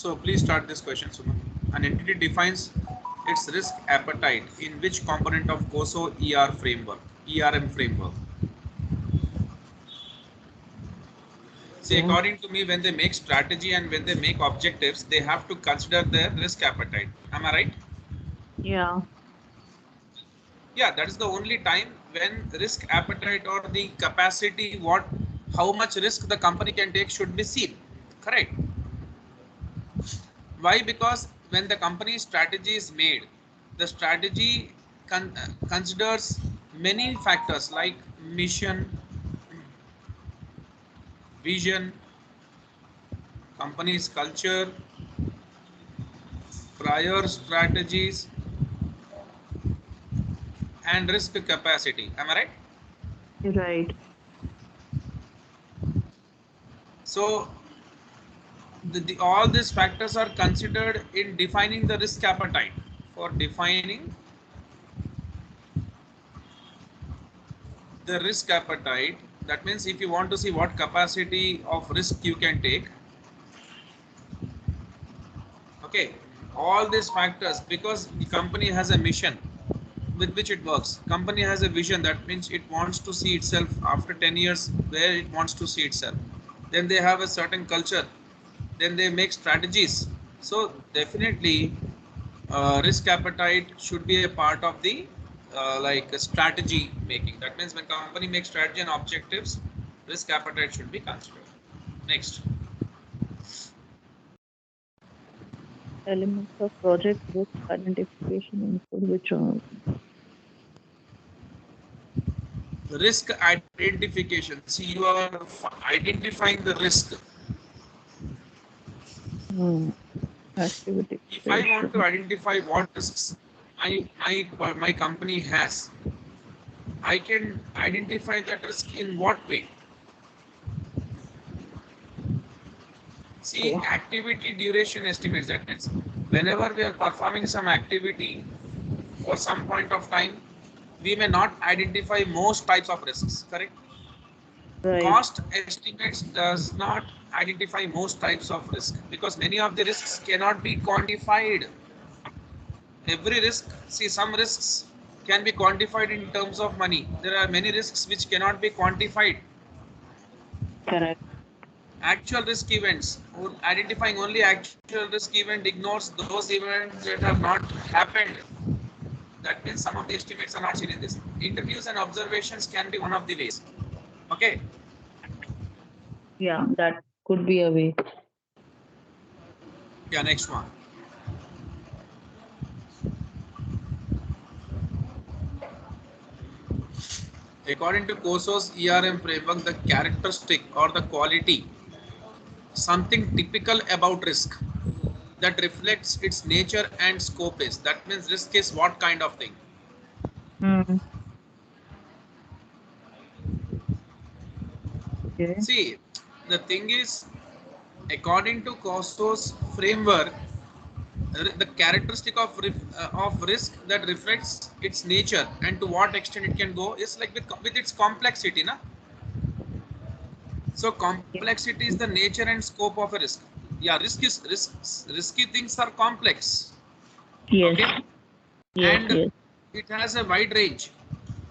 So please start this question, Suman. An entity defines its risk appetite in which component of COSO ERM framework? See, Yeah. according to me, when they make strategy and when they make objectives, they have to consider their risk appetite. Am I right? Yeah. Yeah, that is the only time when risk appetite or the capacity, how much risk the company can take should be seen. Correct. Why? Because when the company strategy is made, the strategy considers many factors like mission, vision, company's culture, prior strategies, and risk capacity. Am I right? Right. So all these factors are considered in defining the risk appetite. For defining the risk appetite, that means if you want to see what capacity of risk you can take, okay, all these factors, because the company has a mission with which it works. Company has a vision, that means it wants to see itself after 10 years where it wants to see itself. Then they have a certain culture, then they make strategies. So definitely risk appetite should be a part of the like strategy making. That means when company makes strategy and objectives, risk appetite should be considered. Next. Elements of project risk identification include which one? Risk identification. See, you are identifying the risk. Activity If I want to creation. identify what risks my company has, I can identify that risk in what way? See, Okay. activity duration estimates. That means whenever we are performing some activity for some point of time, we may not identify most types of risks. Correct? Right. Cost estimates does not identify most types of risk because many of the risks cannot be quantified. Every risk, see, some risks can be quantified in terms of money. There are many risks which cannot be quantified. Correct. Actual risk events, identifying only actual risk event ignores those events that have not happened. That means some of the estimates are not seen in this. Interviews and observations can be one of the ways. Okay. Yeah, that could be a way. Yeah, next one. According to COSO's ERM framework, the characteristic or the quality, something typical about risk that reflects its nature and scope is. That means risk is what kind of thing? Mm. Okay. See, the thing is, according to COSO's framework, the characteristic of risk that reflects its nature and to what extent it can go is like with its complexity, na? So complexity is the nature and scope of a risk. Yeah, risky things are complex. Yes. Okay, Yes. and Yes. it has a wide range.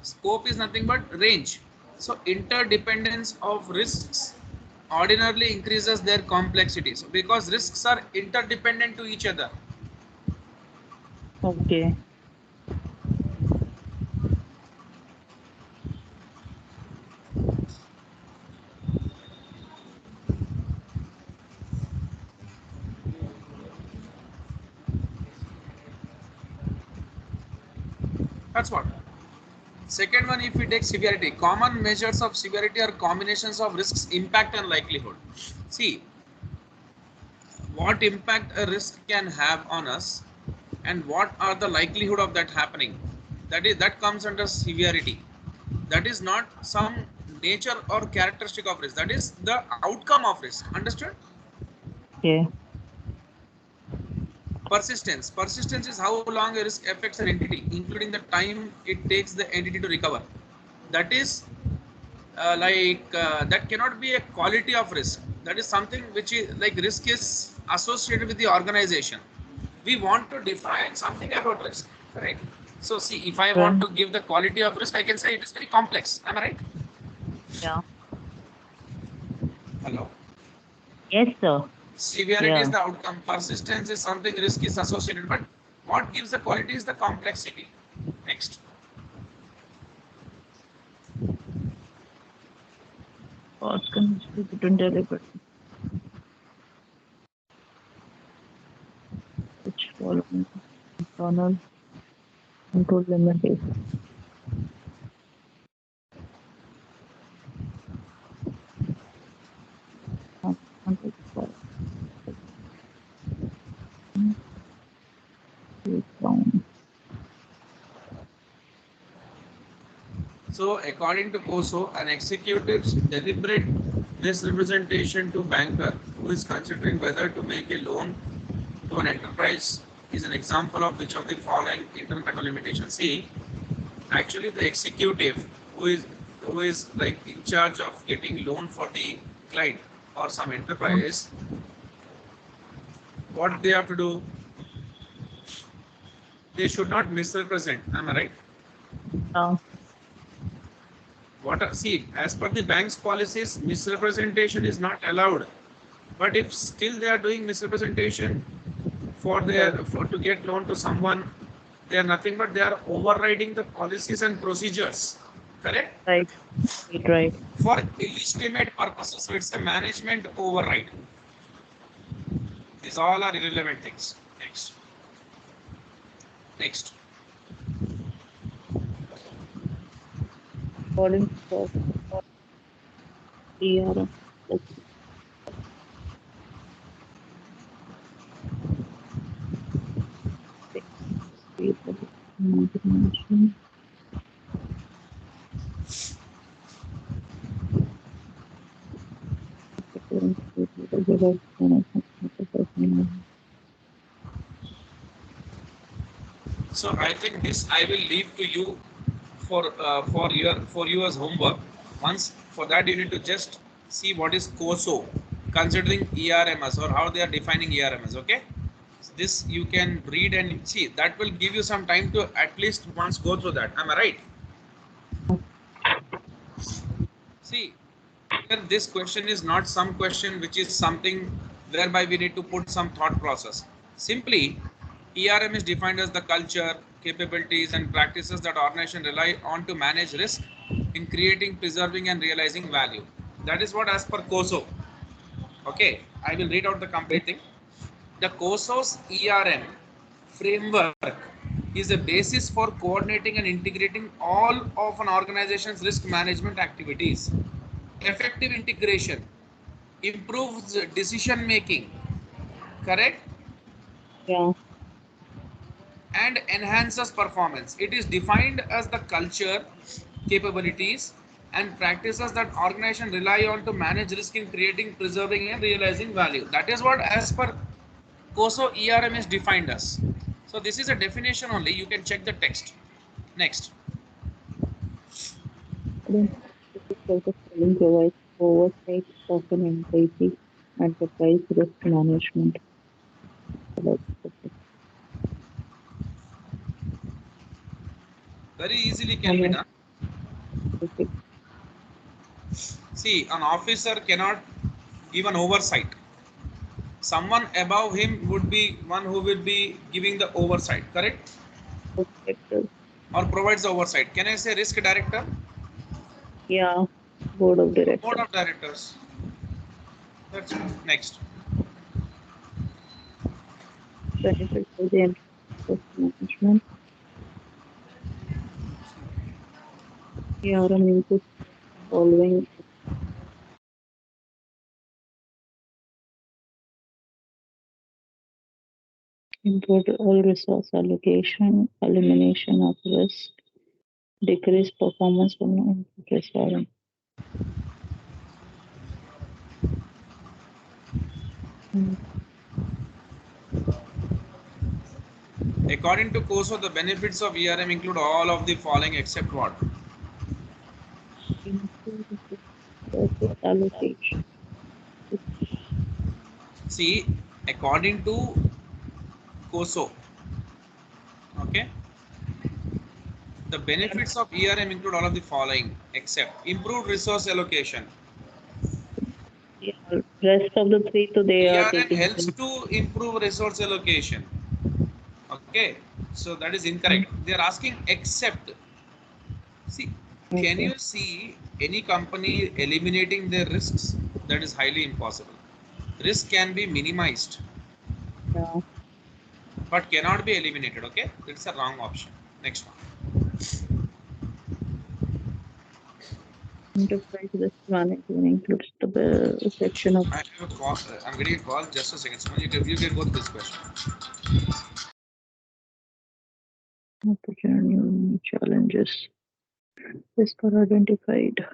Scope is nothing but range. So interdependence of risks ordinarily increases their complexity. So because risks are interdependent to each other. Okay. That's what. Second one, if we take severity, common measures of severity are combinations of risks, impact, and likelihood. See, what impact a risk can have on us, and what are the likelihood of that happening. That comes under severity. That is not some nature or characteristic of risk. That is the outcome of risk. Understood? Okay. Persistence. Persistence is how long a risk affects an entity, including the time it takes the entity to recover. That is that cannot be a quality of risk. That is something which is like risk is associated with the organization. We want to define something about risk, right? So see, if I want Right. to give the quality of risk, I can say it is very complex. Am I right? Yeah. Hello. Yes, sir. Severity is Yeah. the outcome. Persistence is something risk is associated, but what gives the quality is the complexity. Next. Cost control between deliberate, which following internal control limitation. Context for down. So, according to COSO, an executive's deliberate misrepresentation to banker who is considering whether to make a loan to an enterprise is an example of which of the following internal control limitations. See, actually, the executive who is like in charge of getting loan for the client or some enterprise, what they have to do, they should not misrepresent. Am I right? Yeah. See, as per the bank's policies, misrepresentation is not allowed. But if still they are doing misrepresentation Right. for to get loan to someone, they are nothing but they are overriding the policies and procedures. Correct? Right. Right. Right. For illegitimate purposes. So it's a management override. These all are irrelevant things. Next. Next. According to ERM, like people, imagination, appearance, regular management, professional. So I think this I will leave to you for you as homework. Once for that you need to just see what is COSO, considering ERMS or how they are defining ERMS. Okay, this you can read and see. That will give you some time to at least once go through that. Am I right? See, here this question is not some question which is something whereby we need to put some thought process. Simply, ERM is defined as the culture, capabilities, and practices that organization rely on to manage risk in creating, preserving, and realizing value. That is what as per COSO. Okay, I will read out the complete thing. The COSO's ERM framework is a basis for coordinating and integrating all of an organization's risk management activities. Effective integration improves decision making, correct, Yeah. and enhances performance. It is defined as the culture, capabilities, and practices that organization rely on to manage risk in creating, preserving, and realizing value. That is what, as per COSO, ERM is defined as. So this is a definition only. You can check the text. Next. According to the following provides oversight of an enterprise risk management. Like, Very easily can be almost done. basic. See, an officer cannot give an oversight. Someone above him would be one who will be giving the oversight, correct? Perspective. Or provides the oversight. Can I say risk director? Yeah. Board of So board directors. of directors. That's it. Next. Benefits of the enterprise management. ERM includes following import all resource allocation, elimination of risk, decrease performance from non-input restoring. Mm, According to COSO, the benefits of ERM include all of the following except what? improve resource allocation. See, according to COSO. Okay. The benefits of ERM include all of the following except improved resource allocation. Yeah, rest of the three, so they are ERM taking helps to improve resource allocation. Okay, so that is them. incorrect. They are asking except. See, can Okay. you see any company eliminating their risks? That is highly impossible. Risk can be minimized, Yeah. but cannot be eliminated. Okay, it's a wrong option. Next one. Enterprise risk management includes the section of I have a call. I'm getting a call. Just a second. Someone, you can go to this question. opportunity challenges. Risk are identified.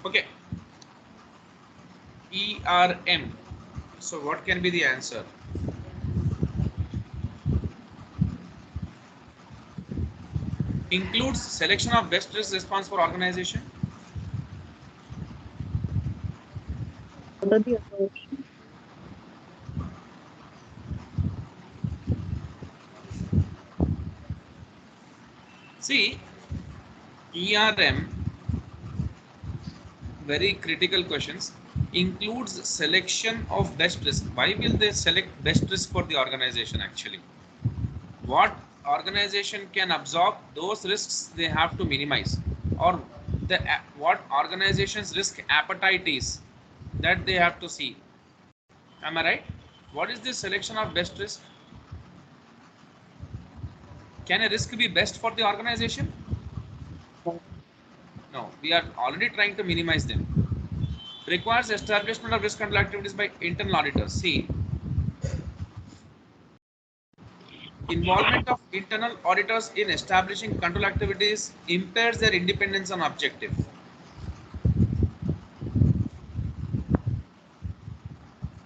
Okay, ERM. So what can be the answer? Includes selection of best risk response for organization. What are the other options? See, ERM, very critical questions, includes selection of best risk. Why will they select best risk for the organization actually? What organization can absorb those risks they have to minimize, or what organization's risk appetite is that they have to see. Am I right? What is the selection of best risk? Can a risk be best for the organization? No, we are already trying to minimize them. Requires establishment of risk control activities by internal auditors. See, involvement of internal auditors in establishing control activities impairs their independence and objective.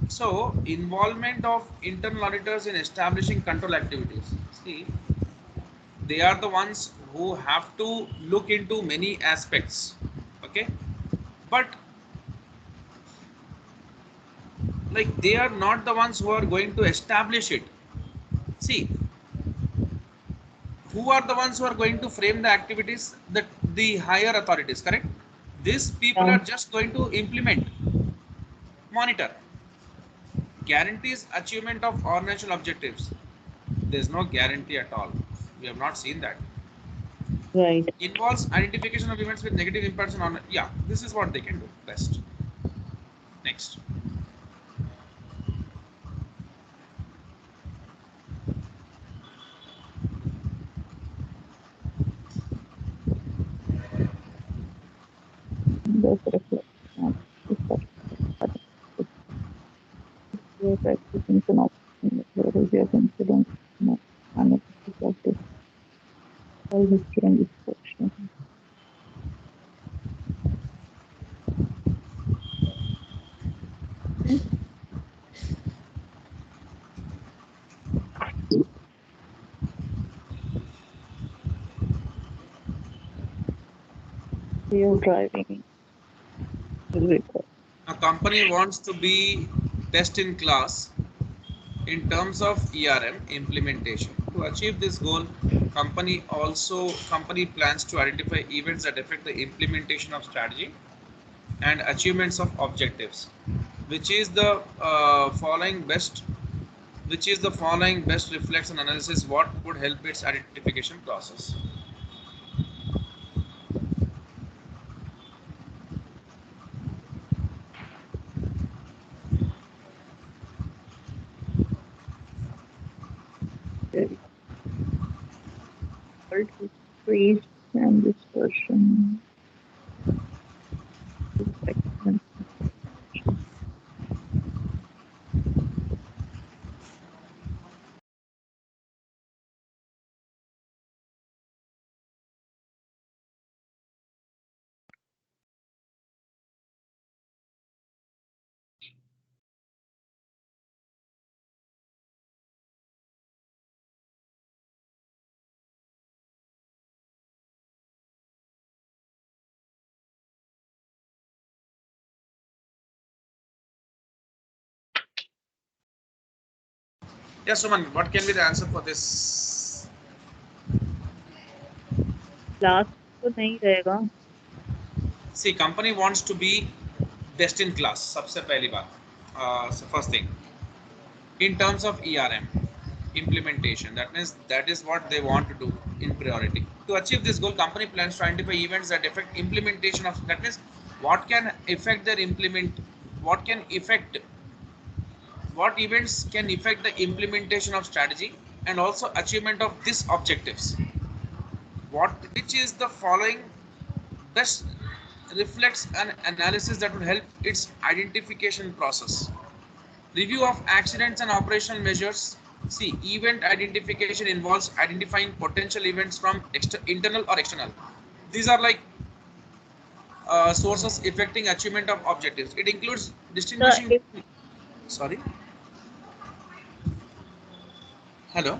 So, involvement of internal auditors in establishing control activities. See, they are the ones who have to look into many aspects. Okay, but like they are not the ones who are going to establish it. See, who are the ones who are going to frame the activities? That the higher authorities, correct? These people Yeah. are just going to implement, monitor, guarantees achievement of organizational objectives. There's no guarantee at all. We have not seen that. Right. Involves identification of events with negative impacts on, yeah, this is what they can do best. Next. Those reflect on discussion. Practicing to methodology of incident analysis of this all history and discussion. Real driving is required. A company wants to be best in class in terms of ERM implementation. To achieve this goal, company plans to identify events that affect the implementation of strategy and achievements of objectives. Which is the following best? Which is the following best reflects and analysis what would help its identification process? Praise and discussion. Excellent. Yes, Suman, what can be the answer for this? Last तो नहीं रहेगा. See, company wants to be best in class. सबसे पहली बात. So first thing, in terms of ERM implementation, that means that is what they want to do in priority. To achieve this goal, company plans to identify events that affect implementation of. That means what can affect their implement. What can affect. What events can affect the implementation of strategy and also achievement of these objectives. What which is the following best reflects an analysis that would help its identification process. Review of accidents and operational measures. See, event identification involves identifying potential events from internal or external. These are like sources affecting achievement of objectives. It includes The distinguishing. if Sorry. Hello.